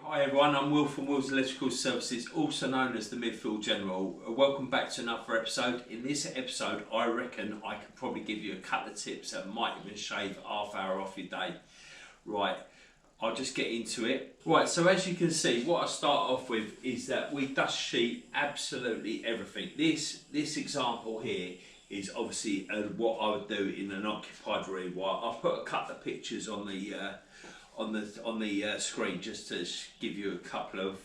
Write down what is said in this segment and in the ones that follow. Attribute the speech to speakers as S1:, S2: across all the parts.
S1: Hi everyone, I'm Will from Will's Electrical Services, also known as the Midfield General. Welcome back to another episode. In this episode, I reckon I could probably give you a couple of tips that might even shave half hour off your day. Right, I'll just get into it. Right, so as you can see, what I start off with is that we dust sheet absolutely everything. This example here is obviously what I would do in an occupied rewire. I've put a couple of pictures on the screen just to give you a couple of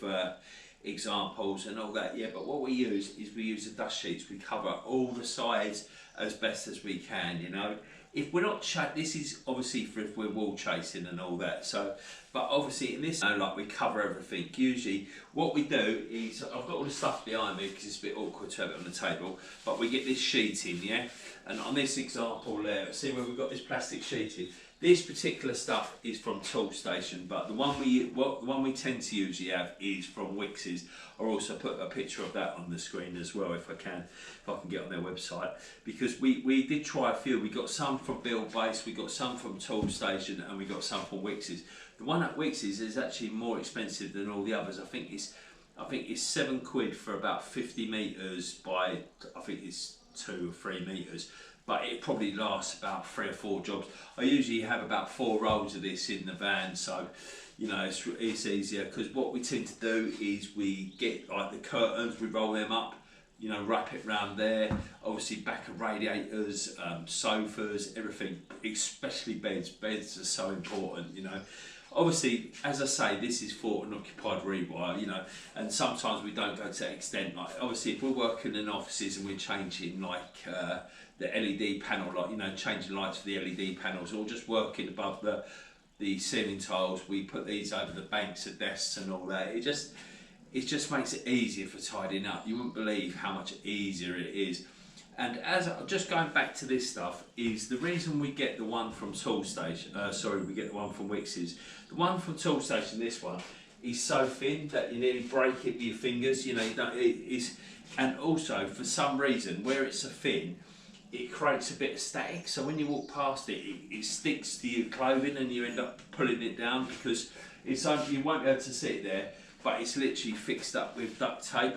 S1: examples and all that. Yeah, but what we use is we use the dust sheets. We cover all the sides as best as we can, you know. If we're not this is obviously for if we're wall chasing and all that. So, but obviously in this, like we cover everything. Usually, what we do is I've got all the stuff behind me because it's a bit awkward to have it on the table. But we get this sheeting, yeah. And on this example there, see where we've got this plastic sheeting. This particular stuff is from Toolstation, but the one we tend to usually have is from Wix's. I'll also put a picture of that on the screen as well if I can get on their website. Because we did try a few. We got some from Build Base, we got some from Toolstation, and we got some from Wix's. The one at Wix's is actually more expensive than all the others. I think it's £7 for about 50 metres by I think it's 2 or 3 metres. But it probably lasts about 3 or 4 jobs. I usually have about 4 rolls of this in the van, so you know it's easier. Because what we tend to do is we get like the curtains, we roll them up, you know, wrap it around there. Obviously back of radiators, sofas, everything, especially beds. Beds are so important, you know. Obviously, as I say, this is for an occupied rewire, you know, and sometimes we don't go to that extent. Like, obviously, if we're working in offices and we're changing, like, the LED panel, like, you know, changing lights for the LED panels, or just working above the ceiling tiles, we put these over the banks of desks and all that. It just makes it easier for tidying up. You wouldn't believe how much easier it is. And as just going back to this stuff, is the reason we get the one from Toolstation, we get the one from Wix's. The one from Toolstation, this one, is so thin that you nearly break it with your fingers, you know, and also for some reason, where it's so thin, it creates a bit of static, so when you walk past it, it sticks to your clothing and you end up pulling it down because you won't be able to see it there, but it's literally fixed up with duct tape.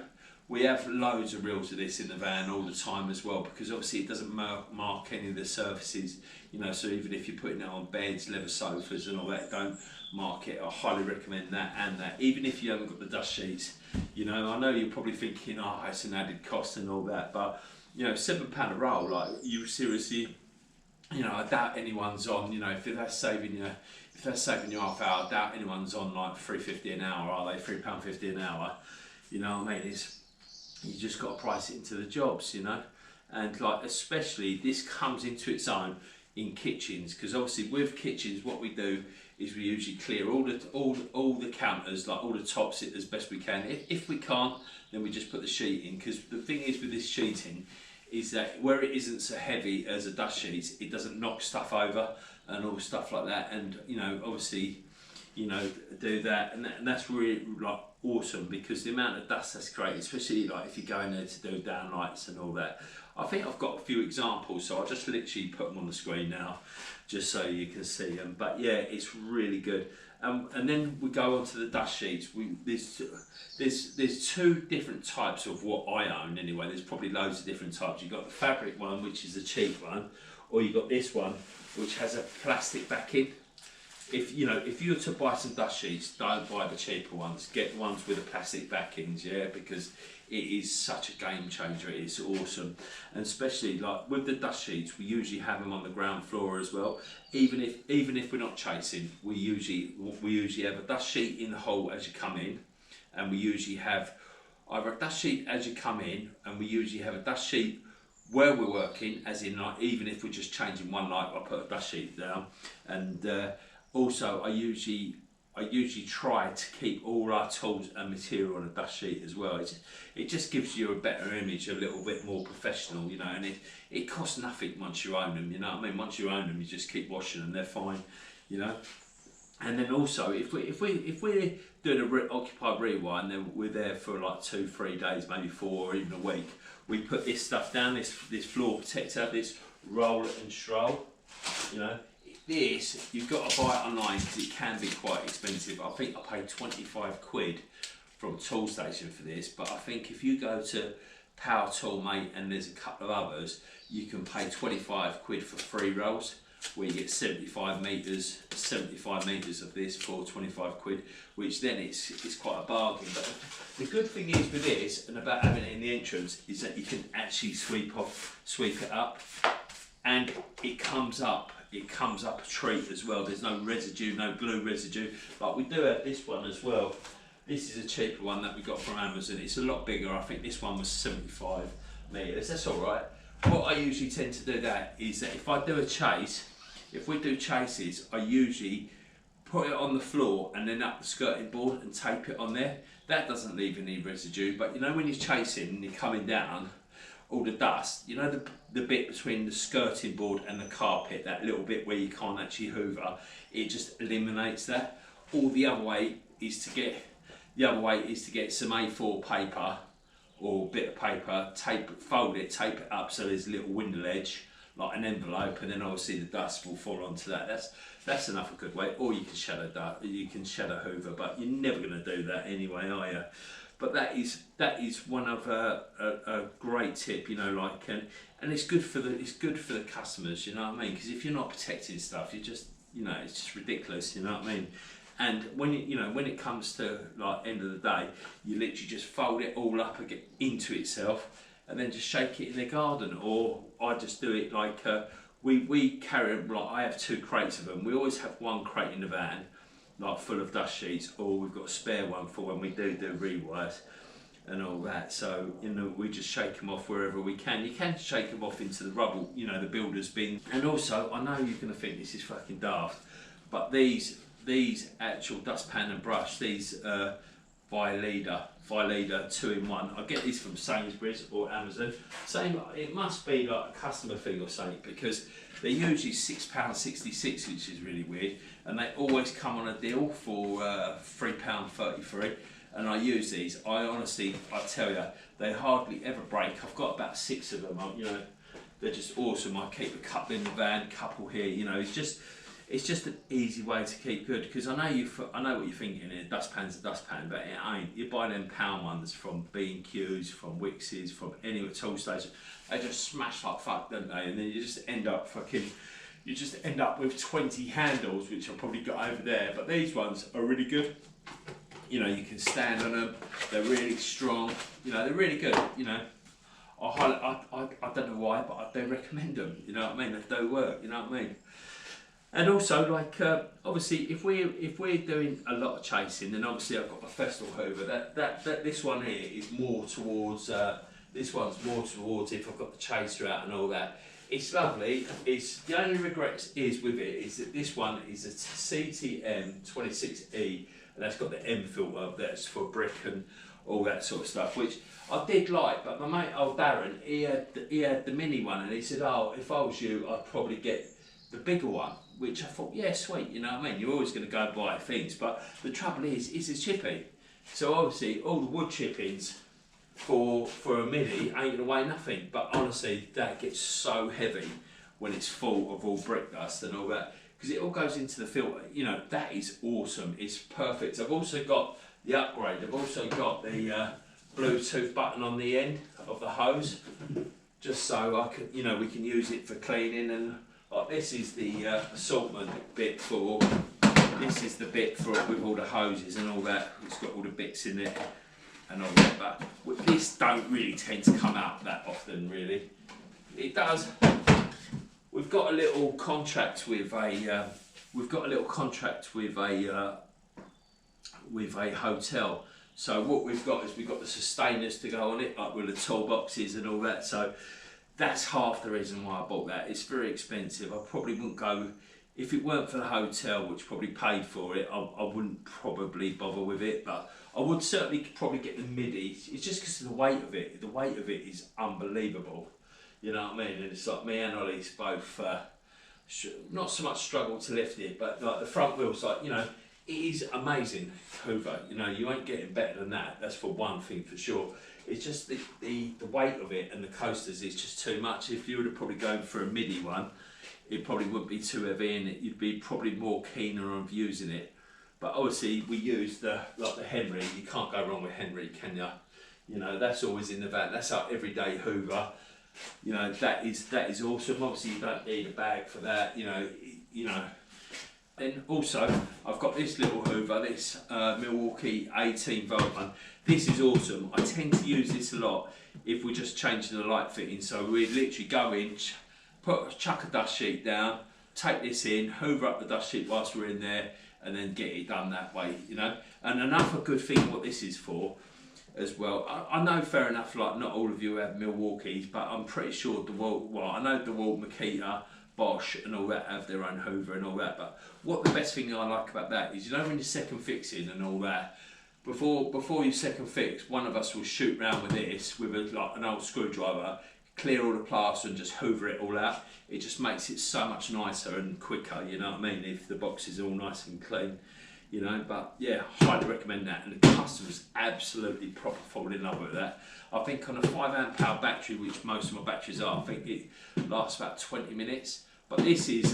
S1: We have loads of reels of this in the van all the time as well, because obviously it doesn't mark any of the surfaces, you know, so even if you're putting it on beds, leather sofas and all that, don't mark it. I highly recommend that and that, even if you haven't got the dust sheets. You know, I know you're probably thinking, oh, it's an added cost and all that, but you know, £7 a roll, like, you seriously, you know, I doubt anyone's on, you know, if that's saving you half hour, I doubt anyone's on like £3.50 an hour, are they? £3.50 an hour, you know what I mean? You just got to price it into the jobs, you know, and like especially this comes into its own in kitchens, because obviously with kitchens what we do is we usually clear all the counters, like all the tops, as best we can. If we can't, then we just put the sheet in, because the thing is with this sheeting is that where it isn't so heavy as a dust sheet, it doesn't knock stuff over and all stuff like that, and you know, obviously, you know, do that, and that's really like awesome, because the amount of dust that's created, especially like if you go in there to do downlights and all that. I think I've got a few examples, so I'll just literally put them on the screen now just so you can see them. But yeah, it's really good. And then we go on to the dust sheets. There's 2 different types of what I own anyway. There's probably loads of different types. You've got the fabric one, which is the cheap one, or you've got this one which has a plastic backing. If you were to buy some dust sheets, don't buy the cheaper ones. Get the ones with the plastic backings, yeah, because it is such a game changer. It's awesome, and especially like with the dust sheets, we usually have them on the ground floor as well. Even if we're not chasing, we usually have a dust sheet in the hole as you come in, and we usually have either a dust sheet as you come in, and we usually have a dust sheet where we're working, as in like even if we're just changing one light, I'll put a dust sheet down, and also, I usually try to keep all our tools and material on a dust sheet as well. It just gives you a better image, a little bit more professional, you know, and it costs nothing once you own them, you know what I mean? Once you own them, you just keep washing them, they're fine, you know. And then also, if we're doing an occupied rewire and then we're there for like 2-3 days, maybe 4 or even a week, we put this stuff down, this floor protector, this roll and stroll, you know. this, you've got to buy it online because it can be quite expensive. I think I paid 25 quid from Tool Station for this, but I think if you go to Power Tool, mate, and there's a couple of others, you can pay 25 quid for 3 rolls, where you get 75 meters of this for 25 quid, which then it's quite a bargain. But the good thing is with this, and about having it in the entrance, is that you can actually sweep it up, and it comes up a treat as well. There's no residue, no glue residue. But we do have this one as well. This is a cheaper one that we got from Amazon. It's a lot bigger. I think this one was 75 meters. That's all right. What I usually tend to do that is that if I do a chase, if we do chases, I usually put it on the floor and then up the skirting board and tape it on there. That doesn't leave any residue, but you know when you're chasing and you're coming down, all the dust, you know the bit between the skirting board and the carpet, that little bit where you can't actually hoover, it just eliminates that. Or the other way is to get some A4 paper or bit of paper, fold it, tape it up so there's a little window ledge, like an envelope, and then obviously the dust will fall onto that. That's another good way. Or you can shadow hoover, but you're never going to do that anyway, are you? But that is one of a great tip, you know, like, and it's good for the customers, you know what I mean? Because if you're not protecting stuff, you just, you know, it's just ridiculous, you know what I mean? And when it comes to like end of the day, you literally just fold it all up again into itself, and then just shake it in the garden. Or I just do it like we carry them, like I have 2 crates of them. We always have 1 crate in the van, like full of dust sheets, or we've got a spare one for when we do rewires and all that. So you know, we just shake them off wherever we can. You can shake them off into the rubble, you know, the builder's bin. And also, I know you're gonna think this is fucking daft, but these actual dustpan and brush, these Vileader 2-in-1, I get these from Sainsbury's or Amazon. Same, it must be like a customer thing or something, because they're usually £6.66, which is really weird, and they always come on a deal for £3.33. And I use these. I tell you, they hardly ever break. I've got about 6 of them. You know, they're just awesome. I keep a couple in the van, couple here. You know, it's just an easy way to keep good, because I know what you're thinking. A dustpan's a dustpan, but it ain't. You buy them pound ones from B&Q's, from Wickes, from anywhere Tool Station. They just smash like fuck, don't they? And then you just end up with 20 handles, which I've probably got over there. But these ones are really good. You know, you can stand on them. They're really strong. You know, they're really good. You know, I don't know why, but I do recommend them. You know what I mean? They do work. You know what I mean? And also, like, obviously, if we're doing a lot of chasing, then obviously I've got my festival hoover. This one here is more towards. This one's more towards if I've got the chaser out and all that. It's lovely. The only regret is with it is that this one is a CTM 26E, and that's got the M filter that's for brick and all that sort of stuff, which I did like. But my mate, old Darren, he had the mini one, and he said, "Oh, if I was you, I'd probably get the bigger one." Which I thought, yeah, sweet, you know what I mean? You're always going to go and buy things, but the trouble is, it's a chippy. So obviously, all the wood chippings for a mini ain't going to weigh nothing. But honestly, that gets so heavy when it's full of all brick dust and all that, because it all goes into the filter. You know, that is awesome. It's perfect. I've also got the upgrade. I've also got the Bluetooth button on the end of the hose, just so I can, you know, we can use it for cleaning. And like, this is the assortment bit for. This is the bit for with all the hoses and all that. It's got all the bits in it and all that. But this don't really tend to come out that often, really. It does. We've got a little contract with a. With a hotel. So what we've got is we've got the sustainers to go on it, like with the toolboxes and all that. So that's half the reason why I bought that. It's very expensive. I probably wouldn't go, if it weren't for the hotel, which probably paid for it, I wouldn't probably bother with it. But I would certainly probably get the MIDI. It's just because of the weight of it. The weight of it is unbelievable. You know what I mean? And it's like me and Ollie's both not so much struggle to lift it, but like the front wheels, like, you know, it is amazing hoover. You know, you ain't getting better than that. That's for one thing for sure. it's just the weight of it and the coasters is just too much. If you were to probably go for a midi one, it probably wouldn't be too heavy and you'd be probably more keener on using it. But obviously we use the Henry. You can't go wrong with Henry, can you? You know, that's always in the van. That's our everyday Hoover. You know, that is awesome. Obviously you don't need a bag for that, you know. Then also, I've got this little Hoover, this Milwaukee 18 volt one. This is awesome. I tend to use this a lot if we're just changing the light fitting. So we literally go in, chuck a dust sheet down, take this in, hoover up the dust sheet whilst we're in there, and then get it done that way, you know. And another good thing what this is for as well, I know fair enough, like not all of you have Milwaukees, but I'm pretty sure I know DeWalt, Makita, Bosch and all that have their own Hoover and all that, but what the best thing I like about that is, you know, when you're second fixing and all that, before you second fix, one of us will shoot round with this with like an old screwdriver, clear all the plaster and just hoover it all out. It just makes it so much nicer and quicker, you know what I mean, if the box is all nice and clean, you know. But yeah, highly recommend that, and the customers absolutely proper fall in love with that. I think on a 5 amp hour battery, which most of my batteries are, I think it lasts about 20 minutes. But this is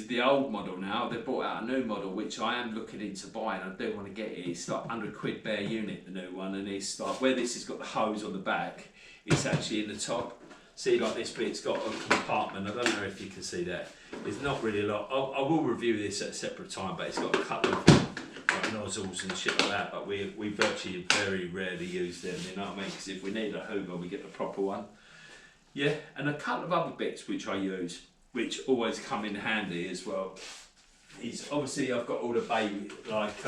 S1: the old model now. They brought out a new model, which I am looking into buying. I do want to get it. It's like £100 bare unit, the new one, and it's like where this has got the hose on the back, it's actually in the top. See, like this bit's got a compartment. I don't know if you can see that. There's not really a lot. I will review this at a separate time, but it's got a couple of like nozzles and shit like that. But we virtually very rarely use them. You know what I mean? Because if we need a Hoover, we get the proper one. Yeah, and a couple of other bits which I use, which always come in handy as well, is obviously I've got all the baby, like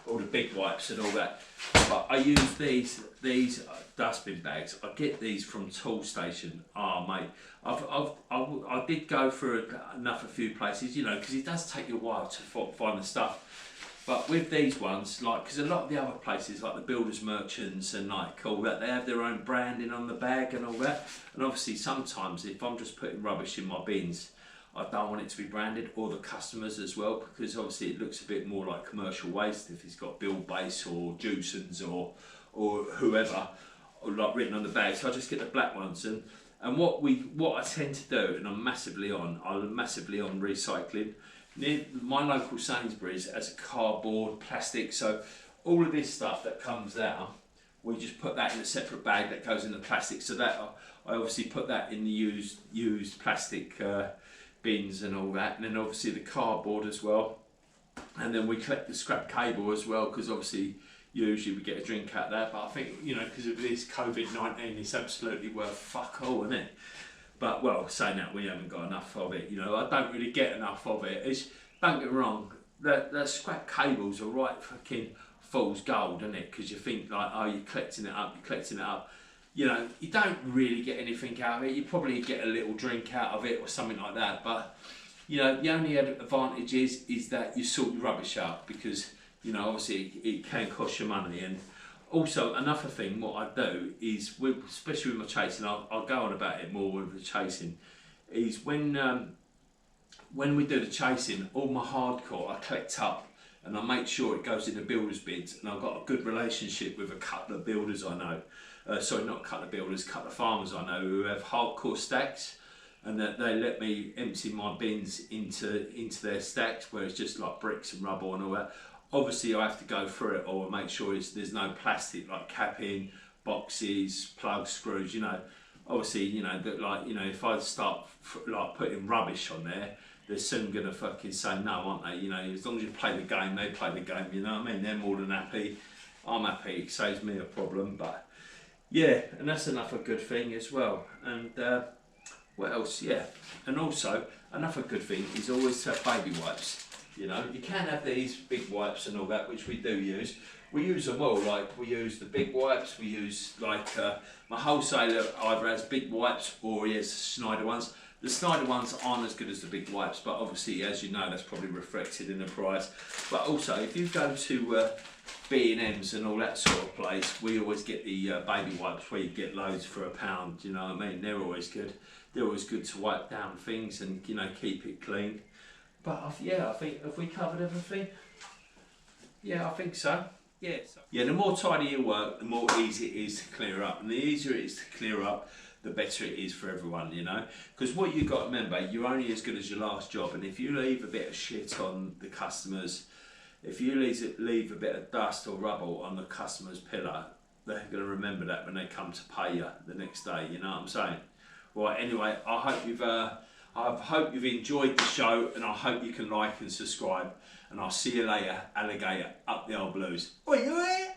S1: all the big wipes and all that, but I use these dustbin bags. I get these from Tool Station. Oh mate, I did go for a few places, you know, because it does take you a while to find the stuff. But with these ones, like, because a lot of the other places, like the builders merchants and like all that, they have their own branding on the bag and all that. And obviously sometimes if I'm just putting rubbish in my bins, I don't want it to be branded, or the customers as well, because obviously it looks a bit more like commercial waste if it's got Bill Base or Jewson's or whoever, or like written on the bag. So I just get the black ones. And what I tend to do, and I'm massively on recycling. Near my local Sainsbury's has a cardboard, plastic, so all of this stuff that comes out, we just put that in a separate bag that goes in the plastic. So that I obviously put that in the used plastic bins and all that, and then obviously the cardboard as well. And then we collect the scrap cable as well, because obviously usually we get a drink out of that. But I think, you know, because of this COVID-19, it's absolutely worth fuck all, isn't it? But, well, saying that, we haven't got enough of it, you know. I don't really get enough of it. Don't get me wrong, the scrap cables are right fucking fool's gold, isn't it? Because you think, like, oh, you're collecting it up. You know, you don't really get anything out of it. You probably get a little drink out of it or something like that. But, you know, the only advantage is that you sort your rubbish out, because, you know, obviously it can cost you money. And also, another thing, what I do is, especially with my chasing, I'll go on about it more with the chasing, is when we do the chasing, all my hardcore I collect up and I make sure it goes in the builders' bins. And I've got a good relationship with a couple of builders I know. Sorry, not a couple of builders, a couple of farmers I know who have hardcore stacks, and that they let me empty my bins into their stacks, where it's just like bricks and rubble and all that. Obviously I have to go through it or make sure there's no plastic, like capping, boxes, plugs, screws, you know. Obviously, you know, that, like, you know, if I start like putting rubbish on there, they're soon gonna fucking say no, aren't they? You know, as long as you play the game, they play the game, you know what I mean? They're more than happy, I'm happy, it saves me a problem. But yeah, and that's another good thing as well. And what else? Yeah, and also another good thing is always to have baby wipes. You know, you can have these big wipes and all that, which we do use. We use them all, like we use the big wipes, we use like, my wholesaler either has big wipes or he has Schneider ones. The Schneider ones aren't as good as the big wipes, but obviously, as you know, that's probably reflected in the price. But also, if you go to B&M's and all that sort of place, we always get the baby wipes where you get loads for £1, you know what I mean? They're always good. They're always good to wipe down things and, you know, keep it clean. But yeah, I think, have we covered everything? Yeah, I think so. Yeah, the more tidy you work, the more easy it is to clear up. And the easier it is to clear up, the better it is for everyone, you know. Because what you've got to remember, you're only as good as your last job. And if you leave a bit of shit on the customers, if you leave a bit of dust or rubble on the customer's pillar, they're going to remember that when they come to pay you the next day, you know what I'm saying? Right, anyway, I hope you've enjoyed the show, and I hope you can like and subscribe. And I'll see you later, alligator, up the old blues. Oi, oi!